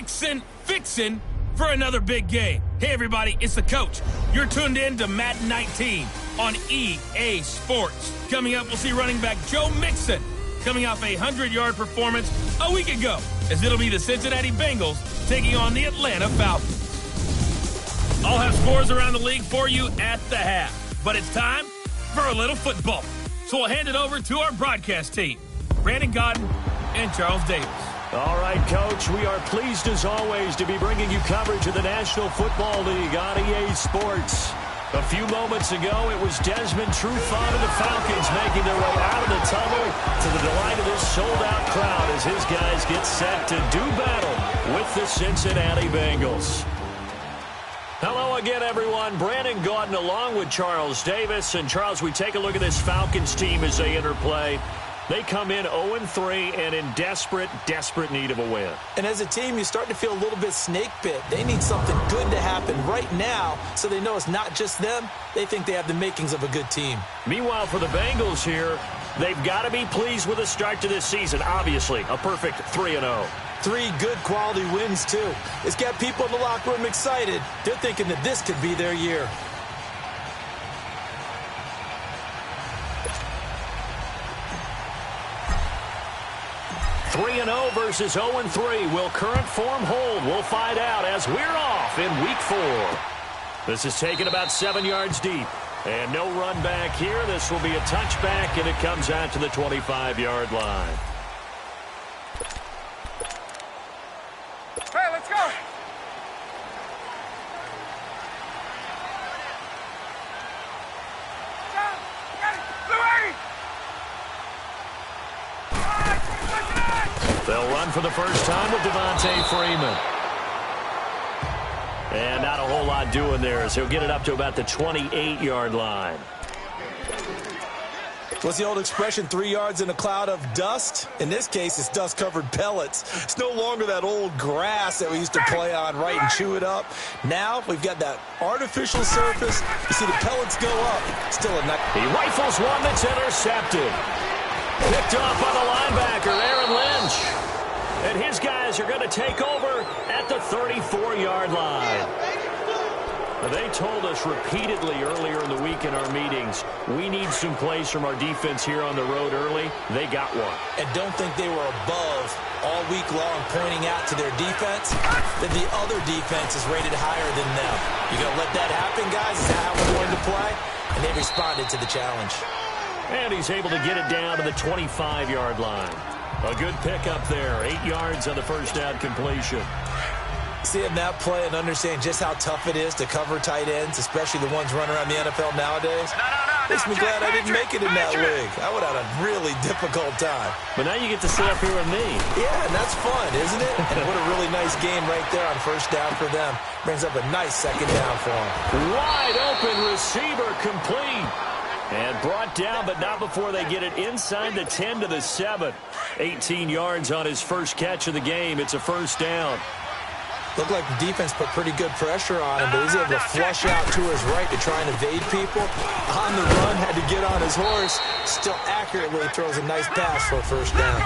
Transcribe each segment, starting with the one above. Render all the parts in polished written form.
fixin' for another big game. Hey, everybody, it's the coach. You're tuned in to Madden 19 on EA Sports. Coming up, we'll see running back Joe Mixon coming off a 100-yard performance a week ago, as it'll be the Cincinnati Bengals taking on the Atlanta Falcons. I'll have scores around the league for you at the half, but it's time for a little football. So we'll hand it over to our broadcast team, Brandon Godden and Charles Davis. All right, Coach, we are pleased as always to be bringing you coverage of the National Football League on EA Sports. A few moments ago, it was Desmond Trufant of the Falcons making their way out of the tunnel to the delight of this sold-out crowd as his guys get set to do battle with the Cincinnati Bengals. Hello again, everyone. Brandon Gaudin along with Charles Davis. And, Charles, we take a look at this Falcons team as they interplay. They come in 0-3 and in desperate need of a win. And as a team, you start to feel a little bit snake bit. They need something good to happen right now so they know it's not just them. They think they have the makings of a good team. Meanwhile, for the Bengals here, they've got to be pleased with the start to this season. Obviously, a perfect 3-0. 3 good quality wins, too. It's got people in the locker room excited. They're thinking that this could be their year. Three 3-0 versus 0-3. Will current form hold? We'll find out as we're off in Week 4. This is taken about 7 yards deep. And no run back here. This will be a touchback, and it comes out to the 25-yard line. Hey, let's go! They'll run for the first time with Devontae Freeman. And not a whole lot doing there as he'll get it up to about the 28-yard line. What's the old expression, 3 yards in a cloud of dust? In this case, it's dust-covered pellets. It's no longer that old grass that we used to play on, right, and chew it up. Now we've got that artificial surface. You see the pellets go up. Still a nice. He rifles one that's intercepted. Picked off by the linebacker, Aaron Lynch. And his guys are going to take over at the 34-yard line. They told us repeatedly earlier in the week in our meetings, we need some plays from our defense here on the road early. They got one. And don't think they were above all week long pointing out to their defense that the other defense is rated higher than them. You going to let that happen, guys? Is that how we're going to play? And they responded to the challenge. And he's able to get it down to the 25-yard line. A good pickup there. 8 yards on the first down completion. Seeing that play and understand just how tough it is to cover tight ends, especially the ones running around the NFL nowadays, makes me glad I didn't make it in that league. I would have had a really difficult time. But now you get to sit up here with me. Yeah, and that's fun, isn't it? And what a really nice game right there on first down for them. Brings up a nice second down for them. Wide open receiver complete. And brought down, but not before they get it inside the 10 to the 7. 18 yards on his first catch of the game. It's a first down. Looked like the defense put pretty good pressure on him, but he's able to flush out to his right to try and evade people. On the run, had to get on his horse. Still accurately throws a nice pass for a first down.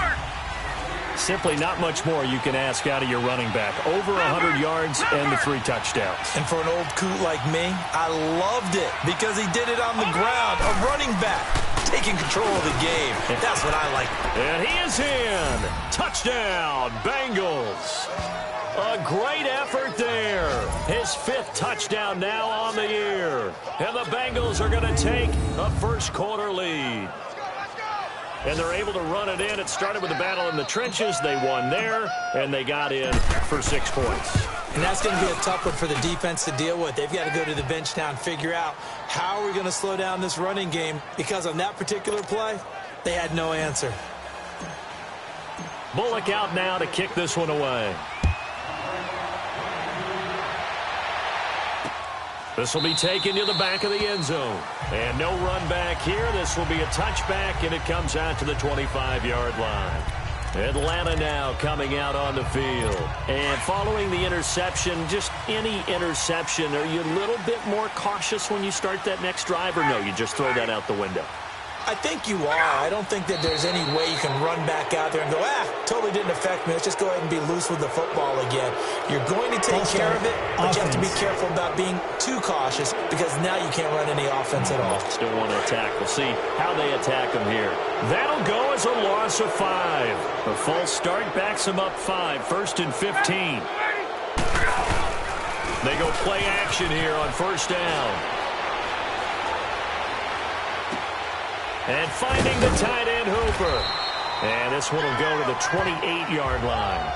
Simply not much more you can ask out of your running back. Over 100 yards and the 3 touchdowns. And for an old coot like me, I loved it because he did it on the ground. A running back taking control of the game. That's what I like. And he is in. Touchdown, Bengals. A great effort there. His 5th touchdown now on the year. And the Bengals are going to take a first quarter lead. And they're able to run it in. It started with a battle in the trenches. They won there, and they got in for 6 points. And that's going to be a tough one for the defense to deal with. They've got to go to the bench now and figure out how are we going to slow down this running game, because on that particular play, they had no answer. Bullock out now to kick this one away. This will be taken to the back of the end zone. And no run back here. This will be a touchback, and it comes out to the 25-yard line. Atlanta now coming out on the field. And following the interception, just any interception, are you a little bit more cautious when you start that next drive, or no, you just throw that out the window? I think you are. I don't think that there's any way you can run back out there and go, totally didn't affect me. Let's just go ahead and be loose with the football again. You're going to take care of it, but you have to be careful about being too cautious because now you can't run any offense at all. Still want to attack. We'll see how they attack them here. That'll go as a loss of 5. A false start backs them up 5. 1st and 15. They go play action here on 1st down. And finding the tight end, Hooper. And this one will go to the 28-yard line.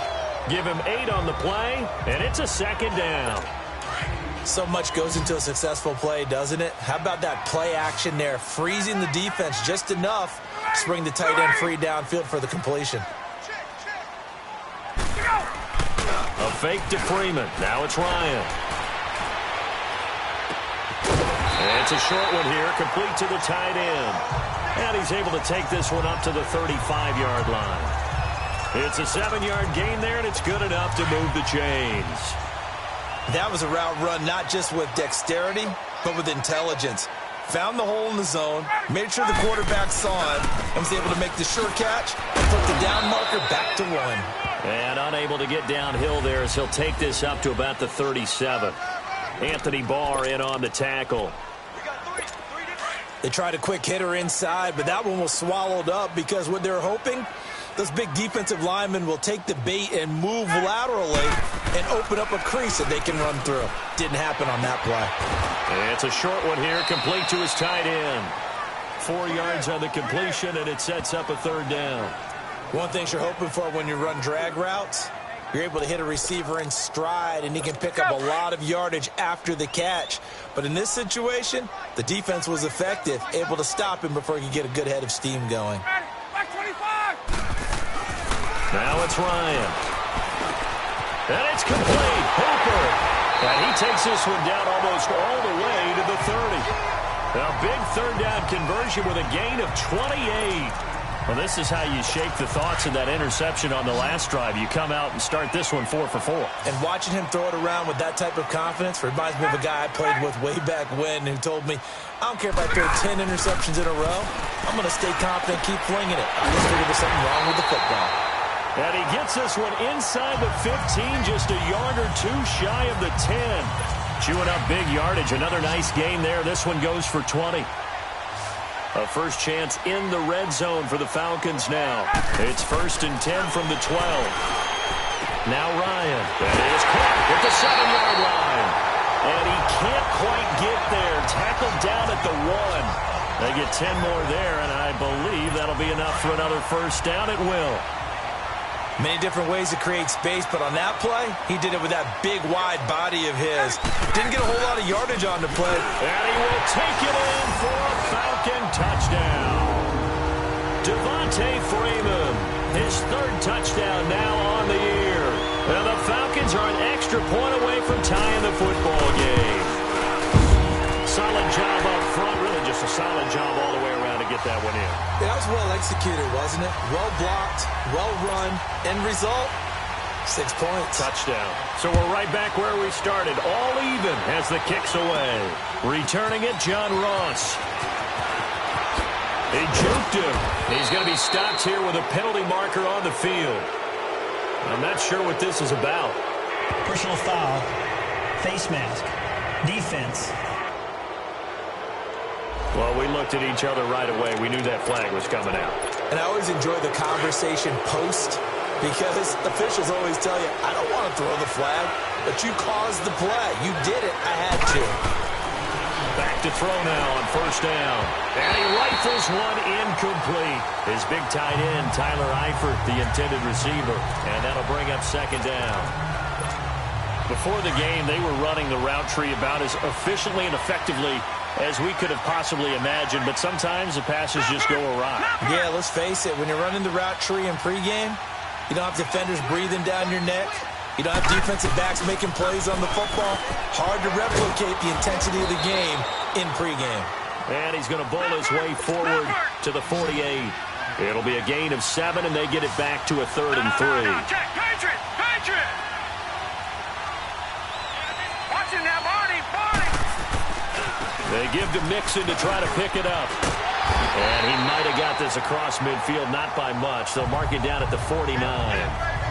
Give him 8 on the play, and it's a 2nd down. So much goes into a successful play, doesn't it? How about that play action there? Freezing the defense just enough to bring the tight end free downfield for the completion. A fake to Freeman. Now it's Ryan. And it's a short one here, complete to the tight end. And he's able to take this one up to the 35-yard line. It's a 7-yard gain there, and it's good enough to move the chains. That was a route run not just with dexterity, but with intelligence. Found the hole in the zone, made sure the quarterback saw it, and was able to make the sure catch and put the down marker back to 1. And unable to get downhill there as he'll take this up to about the 37. Anthony Barr in on the tackle. They tried a quick hitter inside, but that one was swallowed up because what they're hoping, those big defensive linemen will take the bait and move laterally and open up a crease that they can run through. Didn't happen on that play. And it's a short one here, complete to his tight end. 4 yards on the completion, and it sets up a 3rd down. One thing you're hoping for when you run drag routes, you're able to hit a receiver in stride, and he can pick up a lot of yardage after the catch. But in this situation, the defense was effective, able to stop him before he could get a good head of steam going. Now it's Ryan. And it's complete. Hooper. And he takes this one down almost all the way to the 30. A big 3rd down conversion with a gain of 28. Well, this is how you shake the thoughts of that interception on the last drive. You come out and start this one 4 for 4. And watching him throw it around with that type of confidence reminds me of a guy I played with way back when who told me, I don't care if I throw 10 interceptions in a row, I'm going to stay confident, keep flinging it. I just figured there's something wrong with the football. And he gets this one inside the 15, just a yard or 2 shy of the 10. Chewing up big yardage. Another nice gain there. This one goes for 20. A first chance in the red zone for the Falcons now. It's 1st and 10 from the 12. Now Ryan. That is caught at the 7-yard line. And he can't quite get there. Tackled down at the 1. They get 10 more there, and I believe that'll be enough for another first down. It will. Many different ways to create space, but on that play, he did it with that big, wide body of his. Didn't get a whole lot of yardage on the play. And he will take it in for a Falcon touchdown. Devontae Freeman, his 3rd touchdown now on the year. And the Falcons are an extra point away from tying the football game. Solid job up front, really just a solid job all the way around to get that one in. That was well executed, wasn't it? Well blocked, well run. End result, 6 points. Touchdown. So we're right back where we started. All even as the kick's away. Returning it, John Ross. He juked him. He's going to be stopped here with a penalty marker on the field. I'm not sure what this is about. Personal foul. Face mask. Defense. Well, we looked at each other right away. We knew that flag was coming out. And I always enjoy the conversation post because officials always tell you, I don't want to throw the flag, but you caused the play. You did it. I had to. Back to throw now on 1st down. And he rifles one incomplete. His big tight end, Tyler Eifert, the intended receiver. And that'll bring up 2nd down. Before the game, they were running the route tree about as efficiently and effectively as we could have possibly imagined, but sometimes the passes just go awry. Yeah, let's face it. When you're running the route tree in pregame, you don't have defenders breathing down your neck. You don't have defensive backs making plays on the football. Hard to replicate the intensity of the game in pregame. And he's going to bowl his way forward to the 48. It'll be a gain of 7, and they get it back to a 3rd and 3. They give to Mixon to try to pick it up. And he might have got this across midfield, not by much. They'll mark it down at the 49.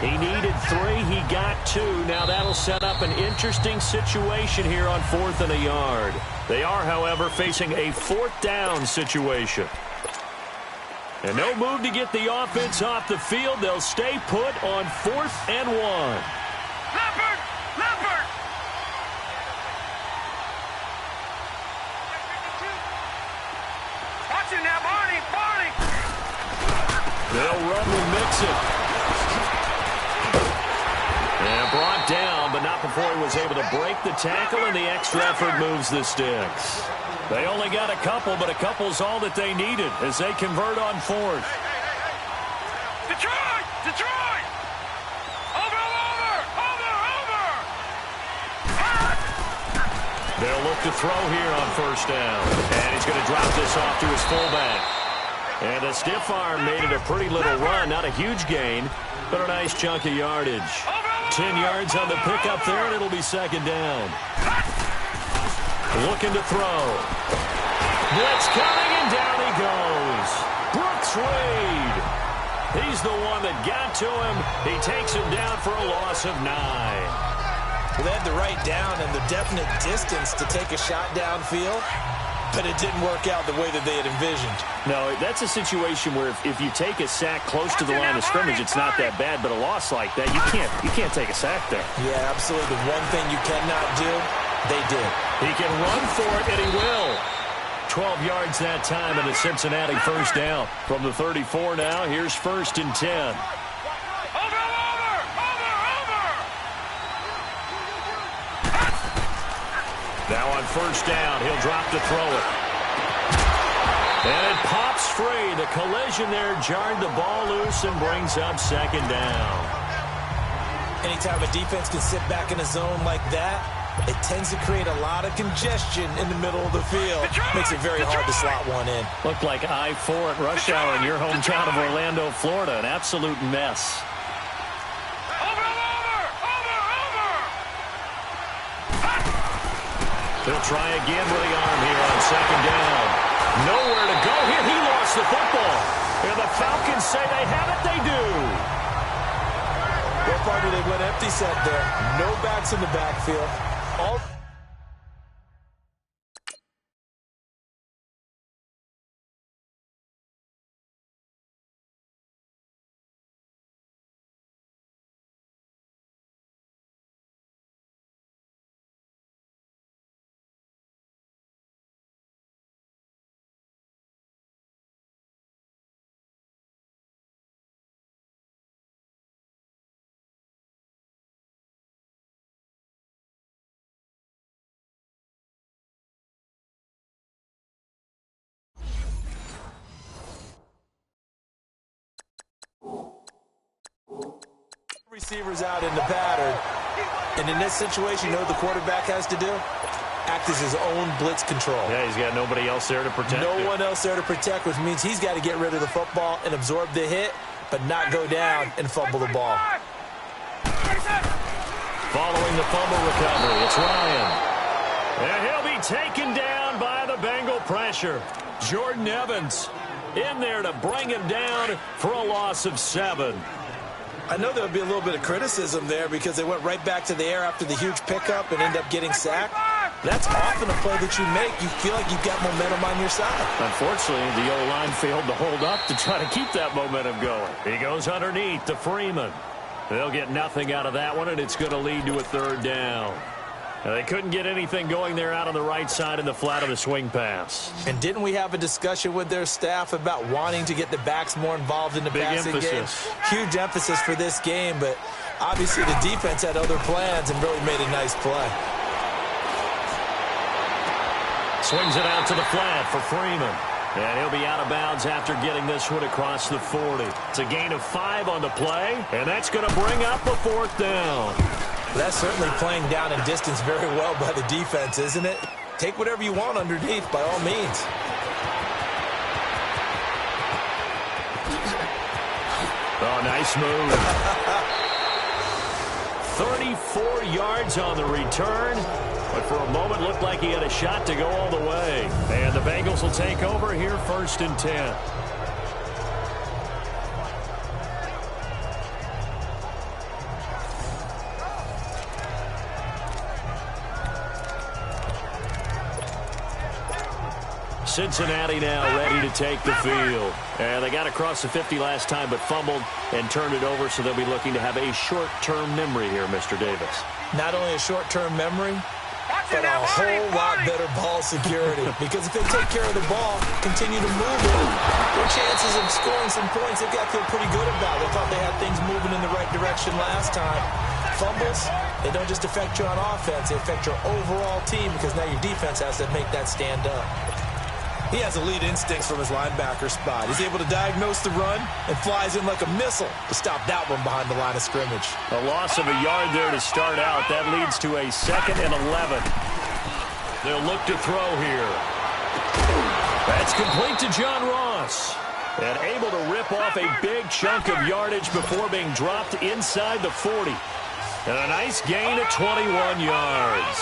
He needed 3. He got 2. Now that'll set up an interesting situation here on 4th and a yard. They are, however, facing a 4th down situation. And no move to get the offense off the field. They'll stay put on 4th and 1. Leopard! Leopard! Watch it now, Barney! Barney! They'll run with Mixon. And brought down, but not before he was able to break the tackle, and the extra effort moves the sticks. They only got a couple, but a couple's all that they needed as they convert on 4th. Detroit! Detroit! Over! Over! Over! Over! They'll look to throw here on 1st down. And he's going to drop this off to his fullback. And a stiff arm made it a pretty little run. Not a huge gain, but a nice chunk of yardage. 10 yards on the pickup there, and it'll be 2nd down. Looking to throw. Blitz coming, and down he goes. Brooks Reed. He's the one that got to him. He takes him down for a loss of 9. Well, they had the right down and the definite distance to take a shot downfield, but it didn't work out the way that they had envisioned. No, that's a situation where if you take a sack close to the line of scrimmage, it's not that bad, but a loss like that, you can't take a sack there. Yeah, absolutely. The one thing you cannot do, they did. He can run for it, and he will. 12 yards that time, and a Cincinnati 1st down. From the 34 now, here's 1st and 10. Over! Over! Over! Over! Now on 1st down, he'll drop to throw it. And it pops free. The collision there jarred the ball loose and brings up 2nd down. Anytime a defense can sit back in a zone like that, it tends to create a lot of congestion in the middle of the field. Makes it very hard to slot one in. Looked like I-4 at rush hour in your hometown of Orlando, Florida. An absolute mess. Over! Over! Over! Over! He'll try again with the arm here on 2nd down. Nowhere to go here. He lost the football. And the Falcons say they have it. They do. Well, partner, they went empty set there. No backs in the backfield. All receivers out in the pattern. And in this situation, you know what the quarterback has to do? Act as his own blitz control. Yeah, he's got nobody else there to protect No one else there to protect, which means he's got to get rid of the football and absorb the hit, but not go down and fumble the ball. Following the fumble recovery, it's Ryan. And he'll be taken down by the Bengal pressure. Jordan Evans in there to bring him down for a loss of 7. I know there would be a little bit of criticism there because they went right back to the air after the huge pickup and end up getting sacked. That's often a play that you make. You feel like you've got momentum on your side. Unfortunately, the O-line failed to hold up to try to keep that momentum going. He goes underneath to Freeman. They'll get nothing out of that one, and it's going to lead to a 3rd down. Now, they couldn't get anything going there out on the right side in the flat of the swing pass. And didn't we have a discussion with their staff about wanting to get the backs more involved in the passing game? Huge emphasis for this game, but obviously the defense had other plans and really made a nice play. Swings it out to the flat for Freeman. And he'll be out of bounds after getting this one across the 40. It's a gain of 5 on the play, and that's going to bring up a 4th down. That's certainly playing down in distance very well by the defense, isn't it? Take whatever you want underneath, by all means. Oh, nice move. 34 yards on the return. But for a moment, looked like he had a shot to go all the way. And the Bengals will take over here, 1st and 10. Cincinnati now ready to take the field. And they got across the 50 last time but fumbled and turned it over, so they'll be looking to have a short-term memory here, Mr. Davis. Not only a short-term memory, but a whole lot better ball security. Because if they take care of the ball, continue to move it, their chances of scoring some points, they've got to feel pretty good about. They thought they had things moving in the right direction last time. Fumbles, they don't just affect you on offense, they affect your overall team because now your defense has to make that stand up. He has elite instincts from his linebacker spot. He's able to diagnose the run and flies in like a missile to stop that one behind the line of scrimmage. A loss of a yard there to start out. That leads to a 2nd and 11. They'll look to throw here. That's complete to John Ross. And able to rip off a big chunk of yardage before being dropped inside the 40. And a nice gain of 21 yards.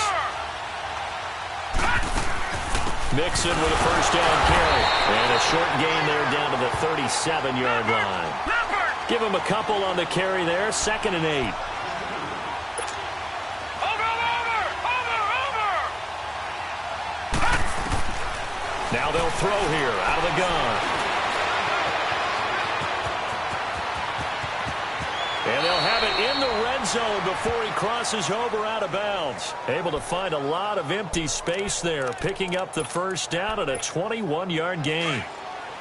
Mixon with a 1st down carry. And a short gain there down to the 37-yard line. Give him a couple on the carry there. 2nd and 8. Now they'll throw here out of the gun. And they'll have it in the red zone before he crosses over out of bounds. Able to find a lot of empty space there, picking up the 1st down at a 21-yard gain.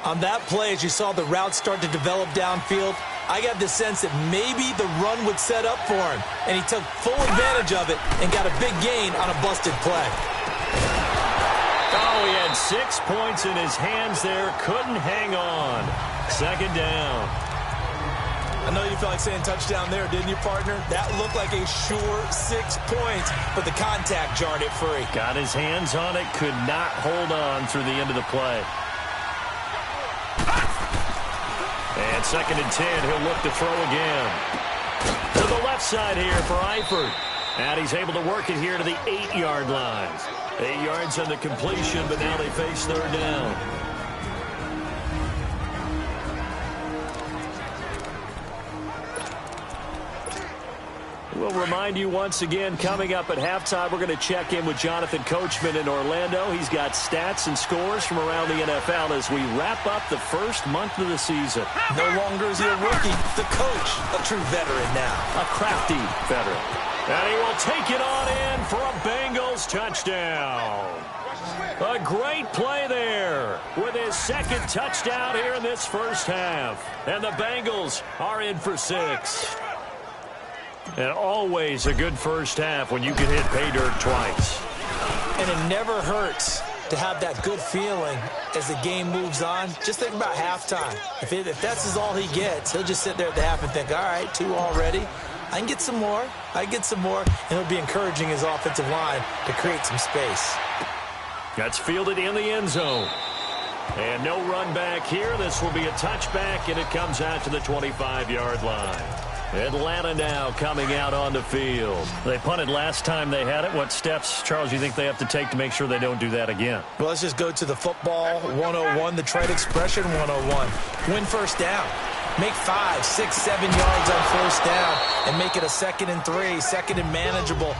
On that play, as you saw the route start to develop downfield, I got the sense that maybe the run would set up for him. And he took full advantage of it and got a big gain on a busted play. Oh, he had 6 points in his hands there. Couldn't hang on. 2nd down. I know you felt like saying touchdown there, didn't you, partner? That looked like a sure 6 points, but the contact jarred it free. Got his hands on it, could not hold on through the end of the play. And 2nd and 10, he'll look to throw again. To the left side here for Eifert. And he's able to work it here to the 8-yard line. 8 yards on the completion, but now they face 3rd down. We'll remind you once again, coming up at halftime, we're going to check in with Jonathan Coachman in Orlando. He's got stats and scores from around the NFL as we wrap up the 1st month of the season. No longer is he a rookie, the coach, a true veteran now. A crafty veteran. And he will take it on in for a Bengals touchdown. A great play there with his 2nd touchdown here in this 1st half. And the Bengals are in for 6. And always a good 1st half when you can hit pay dirt twice. And it never hurts to have that good feeling as the game moves on. Just think about halftime. If that's all he gets, he'll just sit there at the half and think, all right, 2 already. I can get some more. I can get some more. And he'll be encouraging his offensive line to create some space. That's fielded in the end zone. And no run back here. This will be a touchback, and it comes out to the 25-yard line. Atlanta now coming out on the field. They punted last time they had it. What steps, Charles, you think they have to take to make sure they don't do that again? Well, let's just go to the football 101, the trade expression 101. Win 1st down. Make 5, 6, 7 yards on 1st down and make it a 2nd and 3, 2nd and manageable.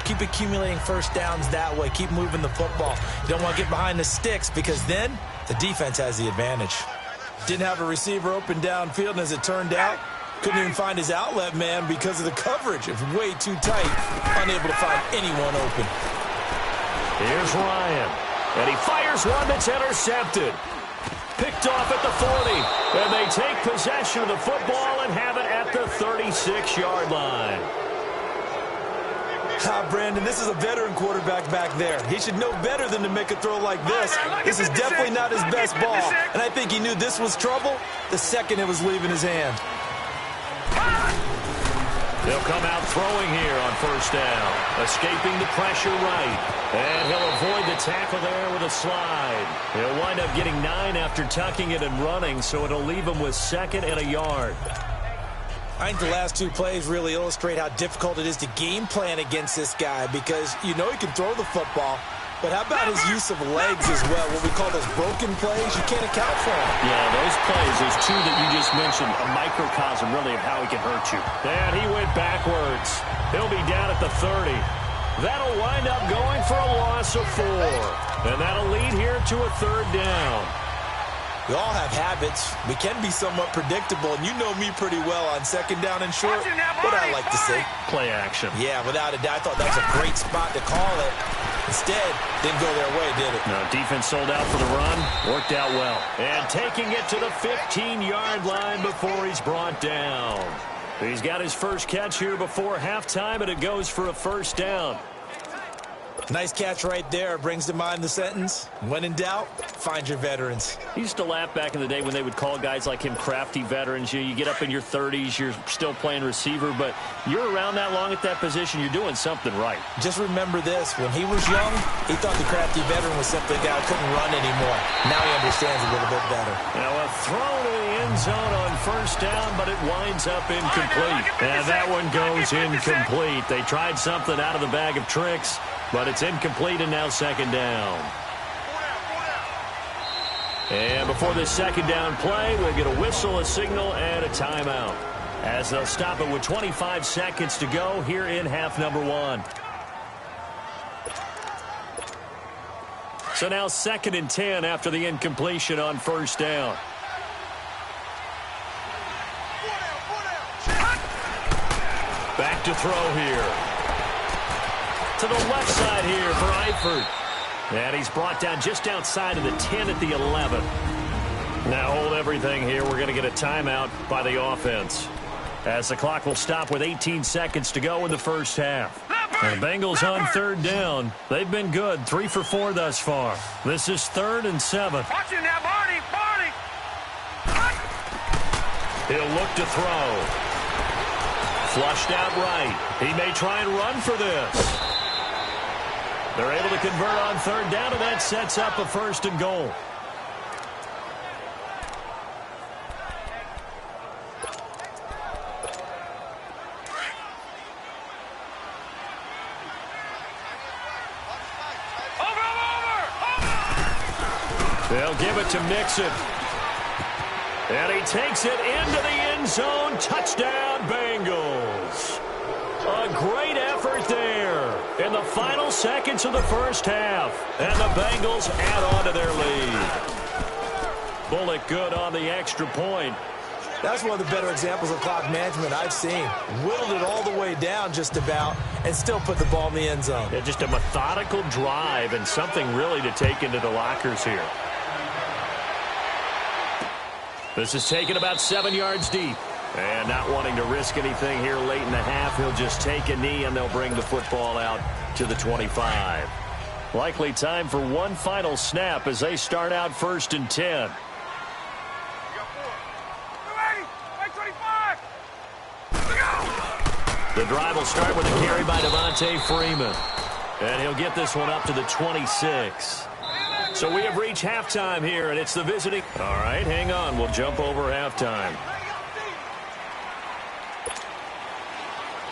Keep accumulating 1st downs that way. Keep moving the football. You don't want to get behind the sticks because then the defense has the advantage. Didn't have a receiver open downfield, and as it turned out, couldn't even find his outlet man because of the coverage. It was way too tight. Unable to find anyone open. Here's Ryan. And he fires one that's intercepted. Picked off at the 40. And they take possession of the football and have it at the 36-yard line. Brandon, this is a veteran quarterback back there. He should know better than to make a throw like this. This is definitely not his best ball. And I think he knew this was trouble the second it was leaving his hand. They'll come out throwing here on 1st down. Escaping the pressure right. And he'll avoid the tackle there with a slide. He'll wind up getting 9 after tucking it and running, so it'll leave him with 2nd and a yard. I think the last two plays really illustrate how difficult it is to game plan against this guy because you know he can throw the football, but how about his use of legs as well? What we call those broken plays, you can't account for them. Yeah, those plays, those two that you just mentioned, a microcosm really of how he can hurt you. And he went backwards. He'll be down at the 30. That'll wind up going for a loss of 4. And that'll lead here to a 3rd down. We all have habits. We can be somewhat predictable, and you know me pretty well on 2nd down and short. What I like to say. Play action. Yeah, without a doubt. I thought that was a great spot to call it. Instead, didn't go their way, did it? No, defense sold out for the run. Worked out well. And taking it to the 15-yard line before he's brought down. He's got his first catch here before halftime, and it goes for a 1st down. Nice catch right there. Brings to mind the sentence, when in doubt, find your veterans. He used to laugh back in the day when they would call guys like him crafty veterans. You get up in your 30s, you're still playing receiver, but you're around that long at that position, you're doing something right. Just remember this. When he was young, he thought the crafty veteran was simply a guy who couldn't run anymore. Now he understands a little bit better. Now a throw to the end zone on 1st down, but it winds up incomplete. And that one goes incomplete. They tried something out of the bag of tricks, but it's incomplete and now 2nd down. And before this 2nd down play, we'll get a whistle, a signal, and a timeout, as they'll stop it with 25 seconds to go here in half number 1. So now 2nd and 10 after the incompletion on 1st down. Back to throw here. To the left side here for Eifert. And he's brought down just outside of the 10 at the 11. Now hold everything here. We're going to get a timeout by the offense, as the clock will stop with 18 seconds to go in the 1st half. And the Bengals on 3rd down. They've been good, 3 for 4 thus far. This is 3rd and 7. Watching that, Marty. He'll look to throw. Flushed out right. He may try and run for this. They're able to convert on 3rd down, and that sets up a 1st and goal. They'll give it to Mixon. And he takes it into the end zone. Touchdown, Bengals. A great effort there in the final seconds of the 1st half. And the Bengals add on to their lead. Bullock good on the extra point. That's one of the better examples of clock management I've seen. Whittled it all the way down just about and still put the ball in the end zone. Yeah, just a methodical drive and something really to take into the lockers here. This is taken about 7 yards deep. And not wanting to risk anything here late in the half, he'll just take a knee and they'll bring the football out to the 25. Likely time for one final snap as they start out 1st and 10. The drive will start with a carry by Devontae Freeman. And he'll get this one up to the 26. So we have reached halftime here, and it's the visiting. All right, hang on. We'll jump over halftime.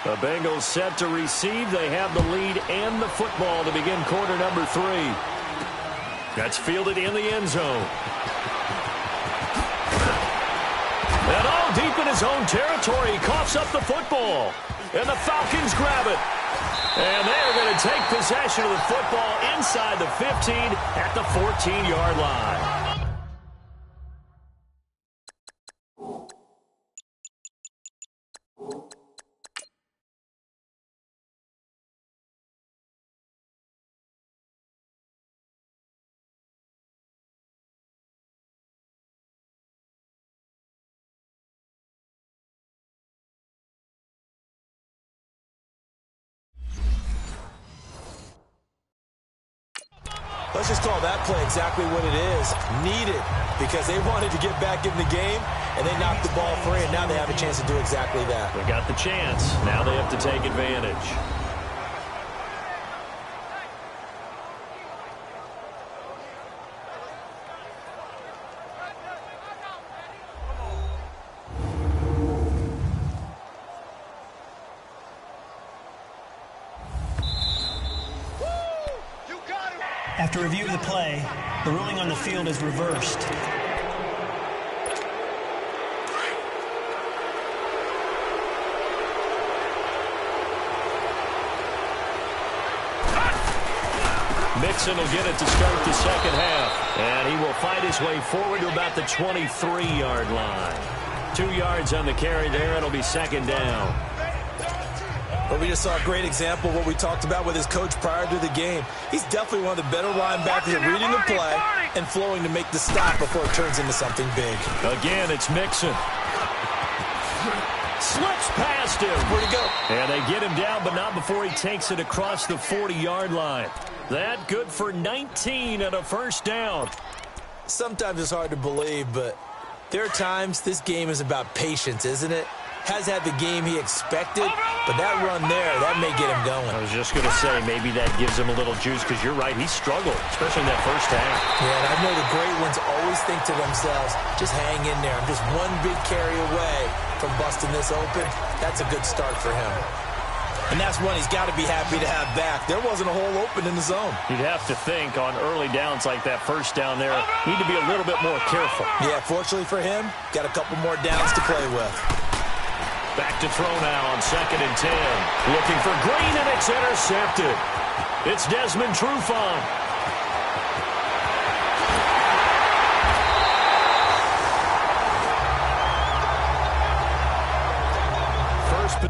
The Bengals set to receive. They have the lead and the football to begin quarter number 3. That's fielded in the end zone. And all deep in his own territory, he coughs up the football. And the Falcons grab it. And they're going to take possession of the football inside the 15 at the 14-yard line. Let's just call that play exactly what it is. Needed, because they wanted to get back in the game, and they knocked the ball free, and now they have a chance to do exactly that. They got the chance. Now they have to take advantage. After review of the play, the ruling on the field is reversed. Mixon will get it to start the second half. And he will fight his way forward to about the 23-yard line. 2 yards on the carry there. It'll be second down. But we just saw a great example of what we talked about with his coach prior to the game. He's definitely one of the better linebackers at reading the play and flowing to make the stop before it turns into something big. Again, it's Mixon. Slips past him. Where'd he go? And they get him down, but not before he takes it across the 40-yard line. That good for 19 and a first down. Sometimes it's hard to believe, but there are times this game is about patience, isn't it? Has had the game he expected, but that run there, that may get him going. I was just going to say, maybe that gives him a little juice, because you're right, he struggled, especially in that first half. Yeah, and I know the great ones always think to themselves, just hang in there. I'm just one big carry away from busting this open. That's a good start for him. And that's one he's got to be happy to have back. There wasn't a hole open in the zone. You'd have to think on early downs like that first down there, need to be a little bit more careful. Yeah, fortunately for him, got a couple more downs to play with. Back to throw now on 2nd and 10. Looking for Green, and it's intercepted. It's Desmond Trufant. First.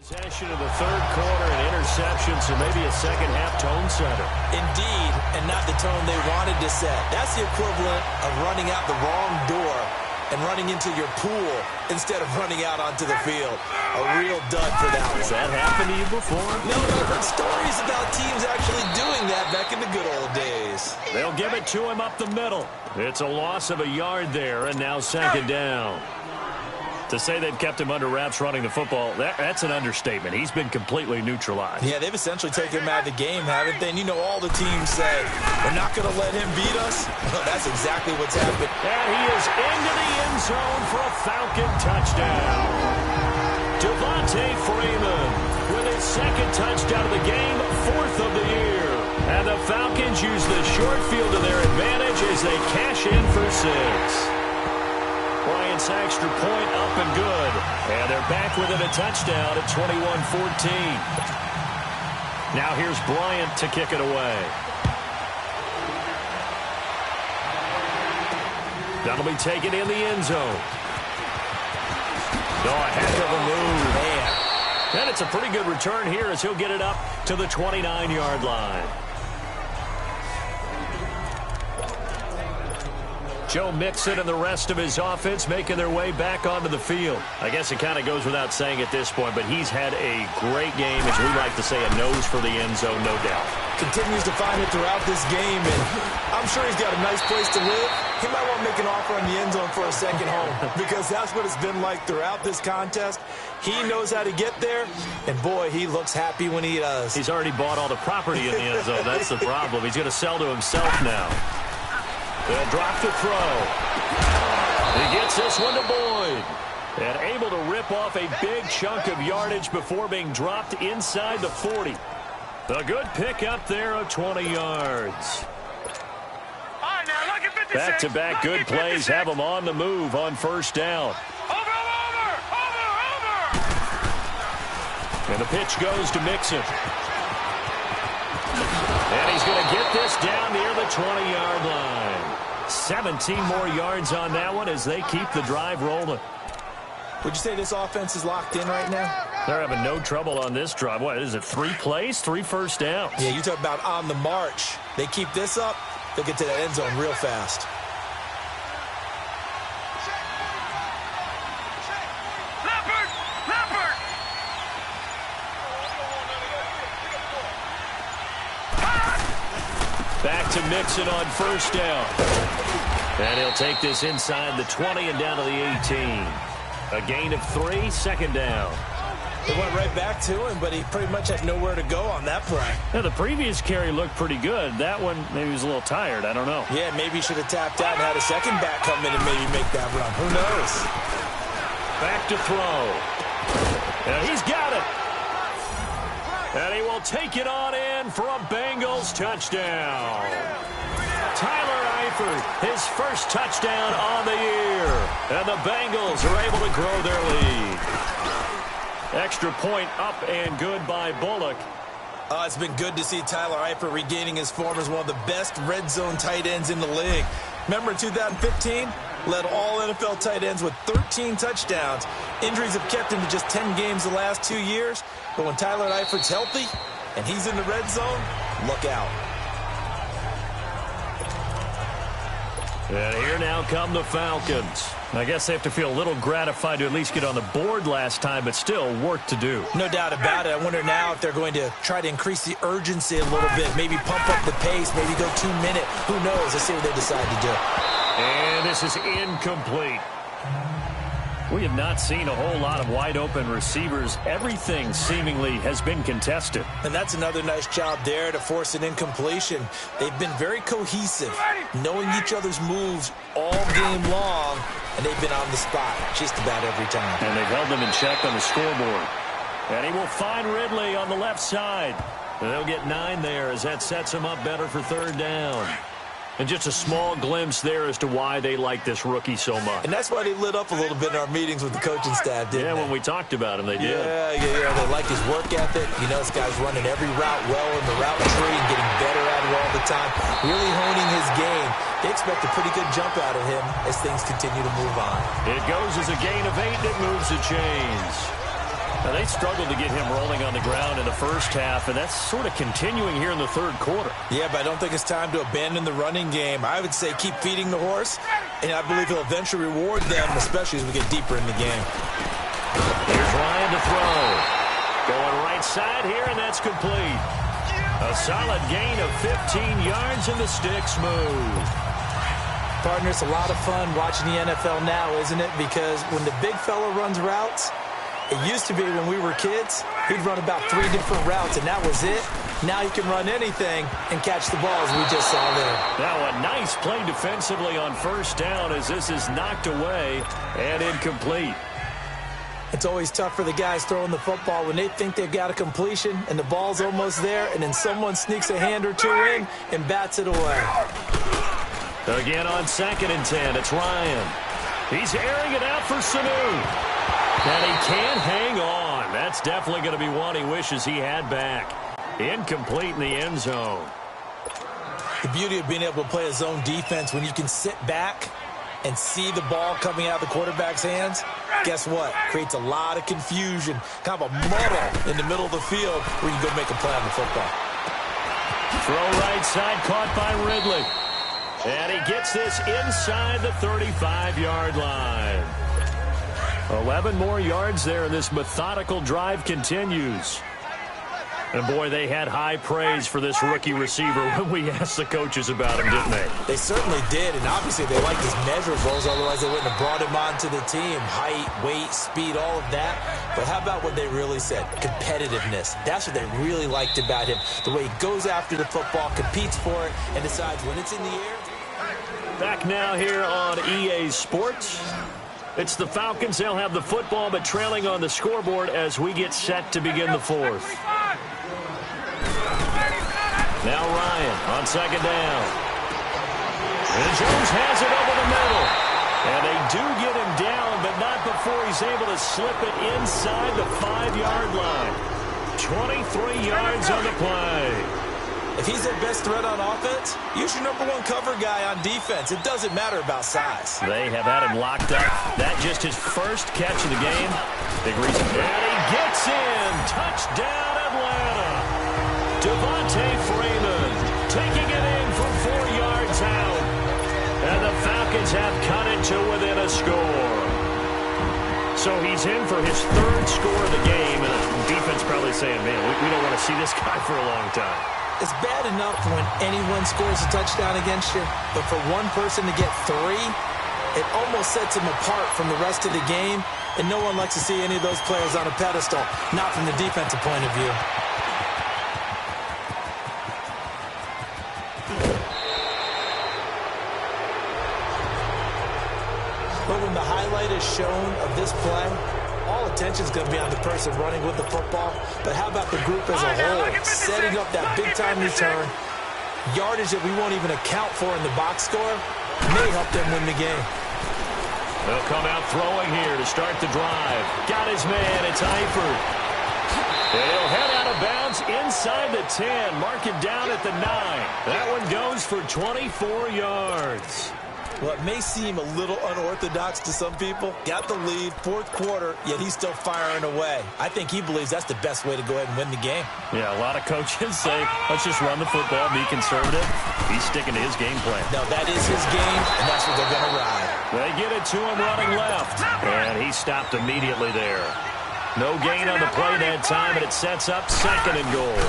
Possession of the third quarter and interception, so maybe a second-half tone setter. Indeed, and not the tone they wanted to set. That's the equivalent of running out the wrong door and running into your pool instead of running out onto the field. A real dud for that one. Has that happened to you before? No, I've heard stories about teams actually doing that back in the good old days. They'll give it to him up the middle. It's a loss of a yard there, and now second down. To say they've kept him under wraps running the football, that's an understatement. He's been completely neutralized. Yeah, they've essentially taken him out of the game, haven't they? And you know all the teams say, we're not going to let him beat us. Well, that's exactly what's happened. And he is into the end zone for a Falcon touchdown. Devontae Freeman with his second touchdown of the game, 4th of the year. And the Falcons use the short field to their advantage as they cash in for 6. Bryant's extra point up and good. And they're back within a touchdown at 21-14. Now here's Bryant to kick it away. That'll be taken in the end zone. Oh, a heck of a move. Man. And it's a pretty good return here as he'll get it up to the 29-yard line. Joe Mixon and the rest of his offense making their way back onto the field. I guess it kind of goes without saying at this point, but he's had a great game, as we like to say, a nose for the end zone, no doubt. Continues to find it throughout this game, and I'm sure he's got a nice place to live. He might want to make an offer on the end zone for a second home, because that's what it's been like throughout this contest. He knows how to get there, and boy, he looks happy when he does. He's already bought all the property in the end zone. That's the problem. He's going to sell to himself now. They'll drop the throw. He gets this one to Boyd. And able to rip off a big chunk of yardage before being dropped inside the 40. A good pick up there of 20 yards. Back-to-back good plays have them on the move on first down. Over! And the pitch goes to Mixon. And he's going to get this down near the 20-yard line. 17 more yards on that one as they keep the drive rolling. Would you say this offense is locked in right now? They're having no trouble on this drive. What is it, 3 plays, 3 first downs? Yeah, you talk about on the march. They keep this up, they'll get to that end zone real fast. Back to Mixon on first down. And he'll take this inside the 20 and down to the 18. A gain of 3, second down. It went right back to him, but he pretty much had nowhere to go on that play. Now, the previous carry looked pretty good. That one, maybe he was a little tired. I don't know. Yeah, maybe he should have tapped out and had a second back come in and maybe make that run. Who knows? Back to throw. And he's got it. And he will take it on in for a Bengals touchdown. Tyler Eifert, his first touchdown on the year. And the Bengals are able to grow their lead. Extra point up and good by Bullock. It's been good to see Tyler Eifert regaining his form as one of the best red zone tight ends in the league. Remember in 2015? Led all NFL tight ends with 13 touchdowns. Injuries have kept him to just 10 games the last 2 years. But when Tyler Eifert's healthy and he's in the red zone, look out. And here now come the Falcons. I guess they have to feel a little gratified to at least get on the board last time, but still work to do. No doubt about it. I wonder now if they're going to try to increase the urgency a little bit, maybe pump up the pace, maybe go 2 minute. Who knows? Let's see what they decide to do. And this is incomplete. We have not seen a whole lot of wide-open receivers. Everything seemingly has been contested. And that's another nice job there to force an incompletion. They've been very cohesive, knowing each other's moves all game long, and they've been on the spot just about every time. And they've held them in check on the scoreboard. And he will find Ridley on the left side. And they'll get 9 there as that sets him up better for third down. And just a small glimpse there as to why they like this rookie so much. And that's why they lit up a little bit in our meetings with the coaching staff, didn't they? Yeah, when we talked about him, they did. Yeah, they like his work ethic. You know, this guy's running every route well in the route tree and getting better at it all the time. Really honing his game. They expect a pretty good jump out of him as things continue to move on. It goes as a gain of 8 that moves the chains. Now, they struggled to get him rolling on the ground in the first half, and that's sort of continuing here in the third quarter. Yeah, but I don't think it's time to abandon the running game. I would say keep feeding the horse, and I believe he'll eventually reward them, especially as we get deeper in the game. Here's Ryan to throw. Going right side here, and that's complete. A solid gain of 15 yards, and the stick's move. Partner, it's a lot of fun watching the NFL now, isn't it? Because when the big fella runs routes, it used to be when we were kids, he'd run about 3 different routes, and that was it. Now he can run anything and catch the ball, as we just saw there. Now a nice play defensively on first down as this is knocked away and incomplete. It's always tough for the guys throwing the football when they think they've got a completion and the ball's almost there, and then someone sneaks a hand or 2 in and bats it away. Again on 2nd and 10, it's Ryan. He's airing it out for Sanu. And he can't hang on. That's definitely going to be one he wishes he had back. Incomplete in the end zone. The beauty of being able to play a zone defense when you can sit back and see the ball coming out of the quarterback's hands, guess what? Creates a lot of confusion, kind of a muddle in the middle of the field where you can go make a play on the football. Throw right side, caught by Ridley. And he gets this inside the 35-yard line. 11 more yards there, and this methodical drive continues. And, boy, they had high praise for this rookie receiver when we asked the coaches about him, didn't they? They certainly did, and obviously they liked his measurables, otherwise they wouldn't have brought him onto the team. Height, weight, speed, all of that. But how about what they really said? Competitiveness. That's what they really liked about him. The way he goes after the football, competes for it, and decides when it's in the air. Back now here on EA Sports. It's the Falcons. They'll have the football, but trailing on the scoreboard as we get set to begin the fourth. Now Ryan on 2nd down. And Jones has it over the middle. And they do get him down, but not before he's able to slip it inside the 5-yard line. 23 yards on the play. If he's their best threat on offense, use your #1 cover guy on defense. It doesn't matter about size. They have had him locked up. That just his first catch of the game. Big reason. And he gets in. Touchdown, Atlanta. Devontae Freeman taking it in from 4 yards out. And the Falcons have cut it to within a score. So he's in for his 3rd score of the game. And the defense probably saying, man, we don't want to see this guy for a long time. It's bad enough when anyone scores a touchdown against you, but for one person to get 3, it almost sets him apart from the rest of the game, and no one likes to see any of those players on a pedestal, not from the defensive point of view. But when the highlight is shown of this play, all attention is going to be on the person running with the football. But how about the group as a whole, setting up that big-time return, yardage that we won't even account for in the box score, may help them win the game. They'll come out throwing here to start the drive. Got his man. It's Eifert. He'll head out of bounds inside the 10. Mark him down at the 9. That one goes for 24 yards. Well, it may seem a little unorthodox to some people. Got the lead, fourth quarter, yet he's still firing away. I think he believes that's the best way to go ahead and win the game. Yeah, a lot of coaches say, let's just run the football, be conservative. He's sticking to his game plan. No, that is his game, and that's what they're going to ride. They get it to him running left, and he stopped immediately there. No gain on the play that time, and it sets up 2nd and goal.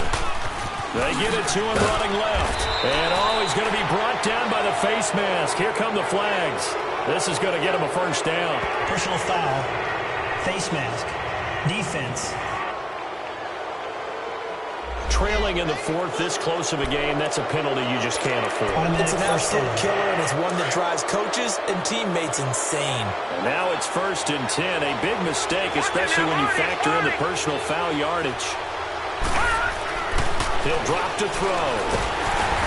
They get it to him running left. And he's going to be brought down by the face mask. Here come the flags. This is going to get him a first down. Personal foul. Face mask. Defense. Trailing in the 4th, this close of a game, that's a penalty you just can't afford. It's an absolute killer, and it's one that drives coaches and teammates insane. And now it's 1st and 10. A big mistake, especially when you factor in the personal foul yardage. He'll drop to throw.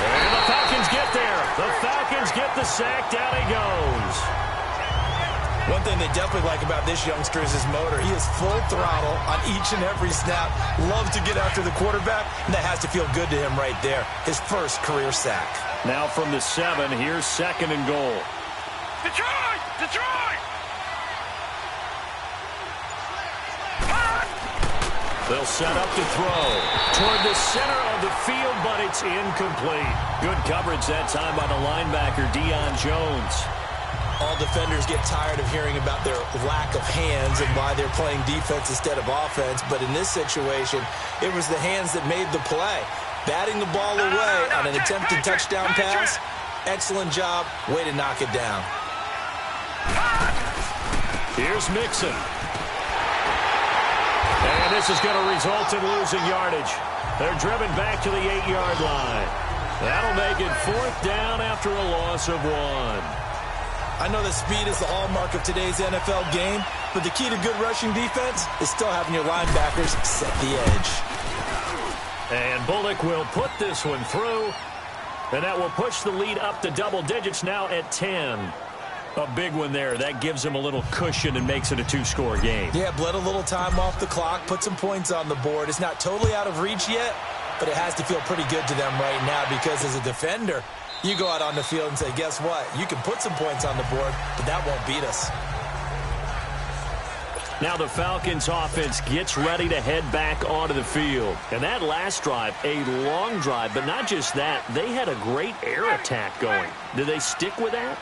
And the Falcons get there. The Falcons get the sack. Down he goes. One thing they definitely like about this youngster is his motor. He is full throttle on each and every snap. Loves to get after the quarterback, and that has to feel good to him right there. His first career sack. Now from the 7, here's 2nd and goal. Detroit! Detroit! They'll set up to throw toward the center of the field, but it's incomplete. Good coverage that time by the linebacker, Deion Jones. All defenders get tired of hearing about their lack of hands and why they're playing defense instead of offense. But in this situation, it was the hands that made the play. Batting the ball away on an attempted touchdown pass. Excellent job. Way to knock it down. Here's Mixon. And this is going to result in losing yardage. They're driven back to the 8-yard line. That'll make it 4th down after a loss of 1. I know that speed is the hallmark of today's NFL game, but the key to good rushing defense is still having your linebackers set the edge. And Bullock will put this one through, and that will push the lead up to double digits now at 10. A big one there. That gives him a little cushion and makes it a 2-score game. Yeah, bled a little time off the clock, put some points on the board. It's not totally out of reach yet, but it has to feel pretty good to them right now because as a defender, you go out on the field and say, guess what? You can put some points on the board, but that won't beat us. Now the Falcons offense gets ready to head back onto the field. And that last drive, a long drive, but not just that. They had a great air attack going. Did they stick with that?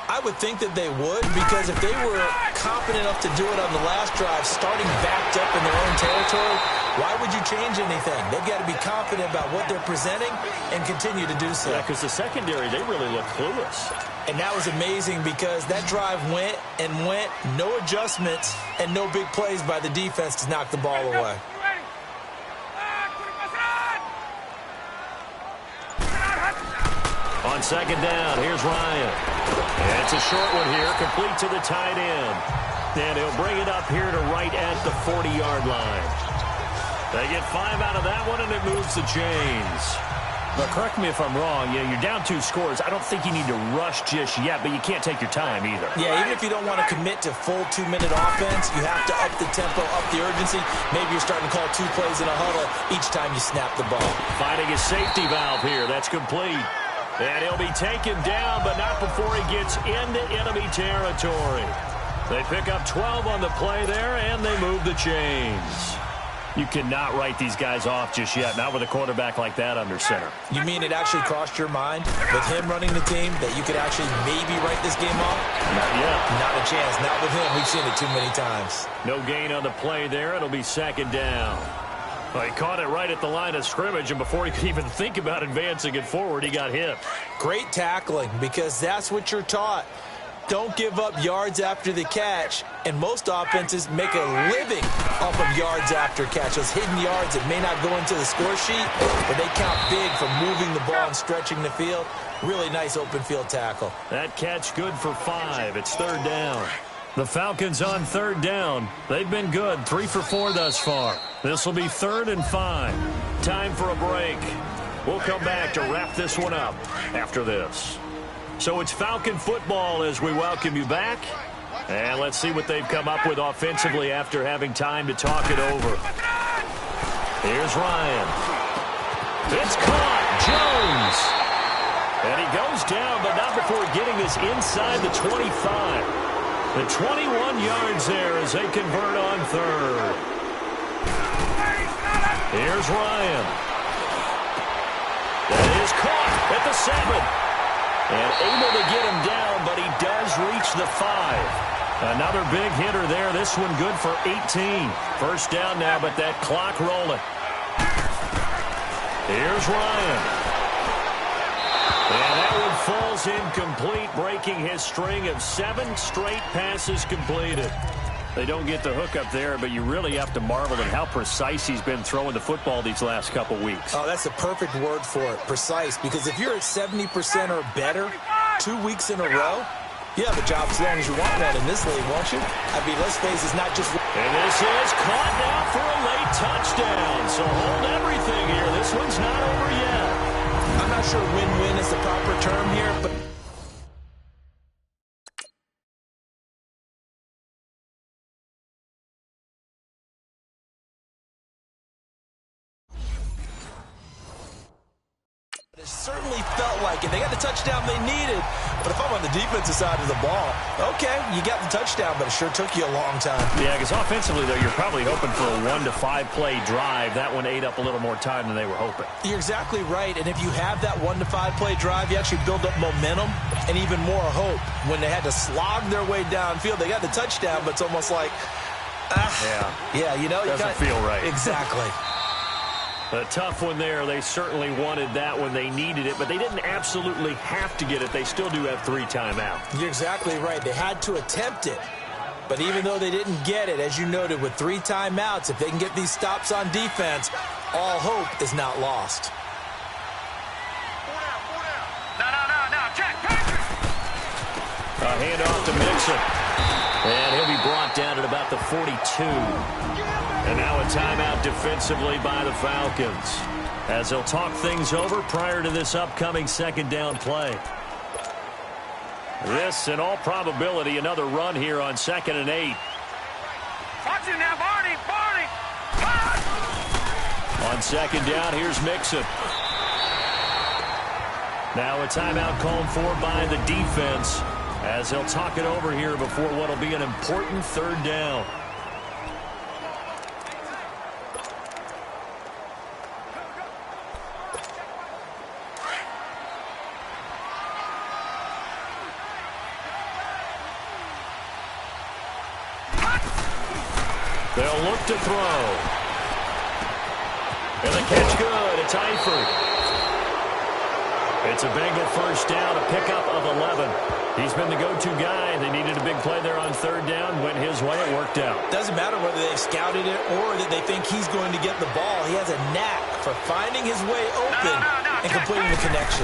I would think that they would, because if they were confident enough to do it on the last drive, starting backed up in their own territory, why would you change anything? They've got to be confident about what they're presenting and continue to do so. Yeah, because the secondary, they really look clueless. And that was amazing because that drive went and went, no adjustments, and no big plays by the defense to knock the ball away. On 2nd down, here's Ryan. And it's a short one here, complete to the tight end. And he'll bring it up here to right at the 40-yard line. They get 5 out of that one, and it moves the chains. Now, correct me if I'm wrong. Yeah, you're down 2 scores. I don't think you need to rush just yet, but you can't take your time either. Yeah, even if you don't want to commit to full 2-minute offense, you have to up the tempo, up the urgency. Maybe you're starting to call 2 plays in a huddle each time you snap the ball. Finding a safety valve here. That's complete. And he'll be taken down, but not before he gets into enemy territory. They pick up 12 on the play there, and they move the chains. You cannot write these guys off just yet, not with a quarterback like that under center. You mean it actually crossed your mind with him running the team that you could actually maybe write this game off? Not yet. Not a chance. Not with him. We've seen it too many times. No gain on the play there. It'll be 2nd down. Well, he caught it right at the line of scrimmage, and before he could even think about advancing it forward, he got hit. Great tackling, because that's what you're taught. Don't give up yards after the catch, and most offenses make a living off of yards after catch. Those hidden yards that may not go into the score sheet, but they count big for moving the ball and stretching the field. Really nice open field tackle. That catch good for 5. It's 3rd down. The Falcons on 3rd down. They've been good, 3 for 4 thus far. This will be 3rd and 5. Time for a break. We'll come back to wrap this one up after this. So it's Falcon football as we welcome you back. And let's see what they've come up with offensively after having time to talk it over. Here's Ryan. It's caught. Jones. And he goes down, but not before getting this inside the 25. The 21 yards there as they convert on 3rd. Here's Ryan. That is caught at the 7. And able to get him down, but he does reach the 5. Another big hitter there. This one good for 18. First down now, but that clock rolling. Here's Ryan. And that one falls incomplete, breaking his string of 7 straight passes completed. They don't get the hook up there, but you really have to marvel at how precise he's been throwing the football these last couple weeks. Oh, that's the perfect word for it, precise, because if you're at 70% or better 2 weeks in a row, you have a job as long as you want one in this league, won't you? I mean, let's face it, it's not just... And this is caught now for a late touchdown, so hold everything here. This one's not over yet. I'm not sure win-win is the proper term here, but... It certainly felt like it. They got the touchdown they needed, but if I'm on the defensive side of the ball, okay, you got the touchdown, but it sure took you a long time. Yeah, because offensively, though, you're probably hoping for a 1 to 5 play drive. That one ate up a little more time than they were hoping. You're exactly right, and if you have that 1 to 5 play drive, you actually build up momentum and even more hope. When they had to slog their way downfield, they got the touchdown, but it's almost like, yeah, you know, doesn't feel right. Exactly. A tough one there. They certainly wanted that when they needed it, but they didn't absolutely have to get it. They still do have 3 timeouts. You're exactly right. They had to attempt it, but even though they didn't get it, as you noted, with 3 timeouts, if they can get these stops on defense, all hope is not lost. No, check, Patrick! A handoff to Mixon. And he'll be brought down at about the 42. And now a timeout defensively by the Falcons, as they'll talk things over prior to this upcoming 2nd down play. This, in all probability, another run here on 2nd and 8. Watch him now, Barney! On 2nd down, here's Mixon. Now a timeout called for by the defense, as they'll talk it over here before what will be an important 3rd down. They'll look to throw. And the catch good. It's Eifert. It's a Bengal first down, a pickup of 11. He's been the go-to guy. They needed a big play there on 3rd down. Went his way. It worked out. Doesn't matter whether they've scouted it or that they think he's going to get the ball. He has a knack for finding his way open and completing the connection.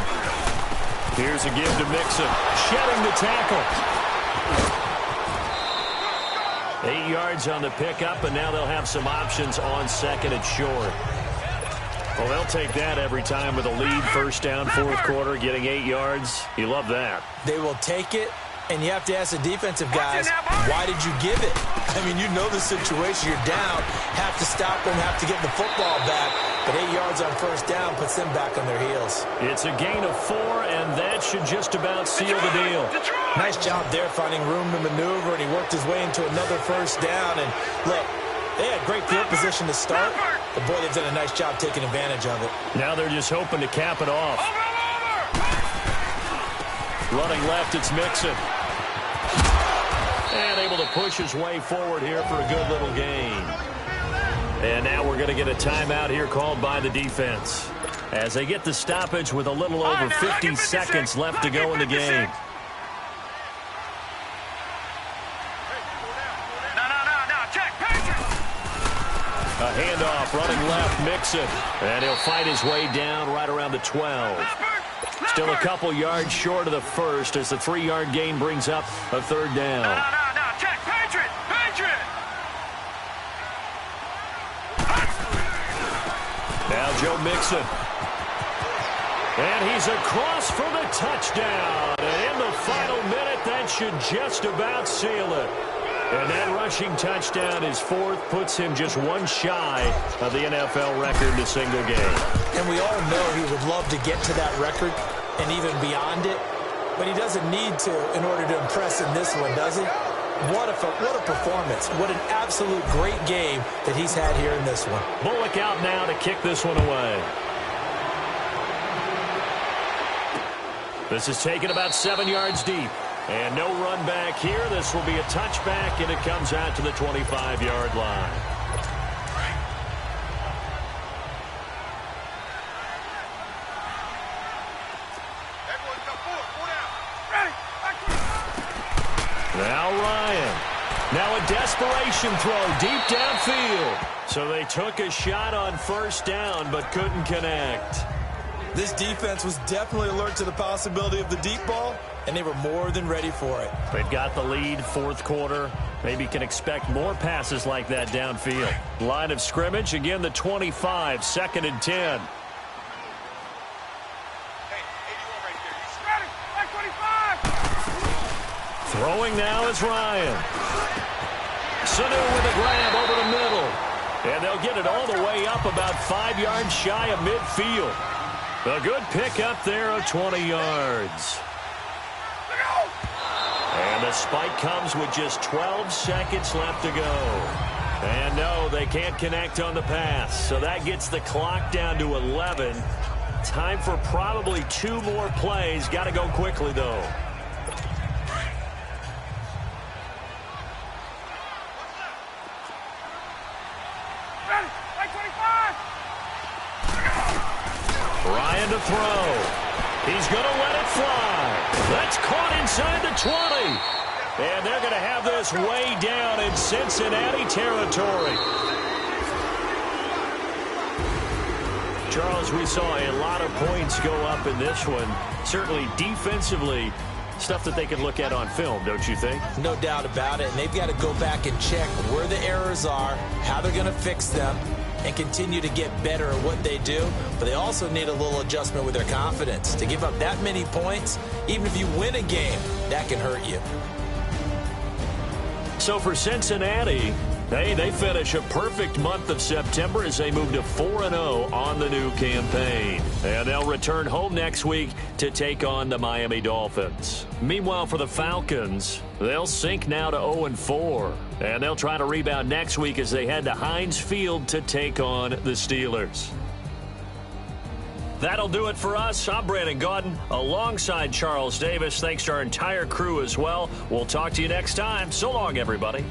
Here's a give to Mixon. Shedding the tackle. 8 yards on the pickup, and now they'll have some options on 2nd and short. Well, they'll take that every time with a lead, 1st down, 4th quarter, getting 8 yards. You love that. They will take it, and you have to ask the defensive guys, why did you give it? I mean, you know the situation. You're down, have to stop them, have to get the football back, but 8 yards on 1st down puts them back on their heels. It's a gain of 4, and that should just about seal the deal. Nice job there finding room to maneuver, and he worked his way into another 1st down. And look, they had great field position to start, but boy, they've done a nice job taking advantage of it. Now they're just hoping to cap it off. Running left, it's Mixon. And able to push his way forward here for a good little gain. And now we're going to get a timeout here called by the defense, as they get the stoppage with a little over 50 seconds left to go in the game. A handoff, running left, Mixon. And he'll fight his way down right around the 12. Still a couple yards short of the first as the 3-yard gain brings up a third down. Check, Patriot! Now Joe Mixon. And he's across for the touchdown. And in the final minute, that should just about seal it. And that rushing touchdown, his fourth, puts him just one shy of the NFL record in a single game. And we all know he would love to get to that record and even beyond it, but he doesn't need to in order to impress in this one, does he? What a performance. What an absolute great game that he's had here in this one. Bullock out now to kick this one away. This is taken about 7 yards deep. And no run back here. This will be a touchback, and it comes out to the 25-yard line. Now Ryan. Now a desperation throw deep downfield. So they took a shot on first down but couldn't connect. This defense was definitely alert to the possibility of the deep ball, and they were more than ready for it. They've got the lead, fourth quarter. Maybe can expect more passes like that downfield. Line of scrimmage, again the 25, 2nd and 10. Throwing now is Ryan. Sanu with a grab over the middle. And they'll get it all the way up about 5 yards shy of midfield. A good pickup there of 20 yards. And the spike comes with just 12 seconds left to go. And no, they can't connect on the pass. So that gets the clock down to 11. Time for probably 2 more plays. Got to go quickly, though. Ryan to throw. He's going to let it fly. That's caught inside the 20. And they're going to have this way down in Cincinnati territory. Charles, we saw a lot of points go up in this one. Certainly defensively, stuff that they can look at on film, don't you think? No doubt about it. And they've got to go back and check where the errors are, how they're going to fix them, and continue to get better at what they do. But they also need a little adjustment with their confidence. To give up that many points, even if you win a game, that can hurt you. So for Cincinnati, they finish a perfect month of September as they move to 4-0 on the new campaign. And they'll return home next week to take on the Miami Dolphins. Meanwhile, for the Falcons, they'll sink now to 0-4. And they'll try to rebound next week as they head to Heinz Field to take on the Steelers. That'll do it for us. I'm Brandon Gaudin alongside Charles Davis. Thanks to our entire crew as well. We'll talk to you next time. So long, everybody.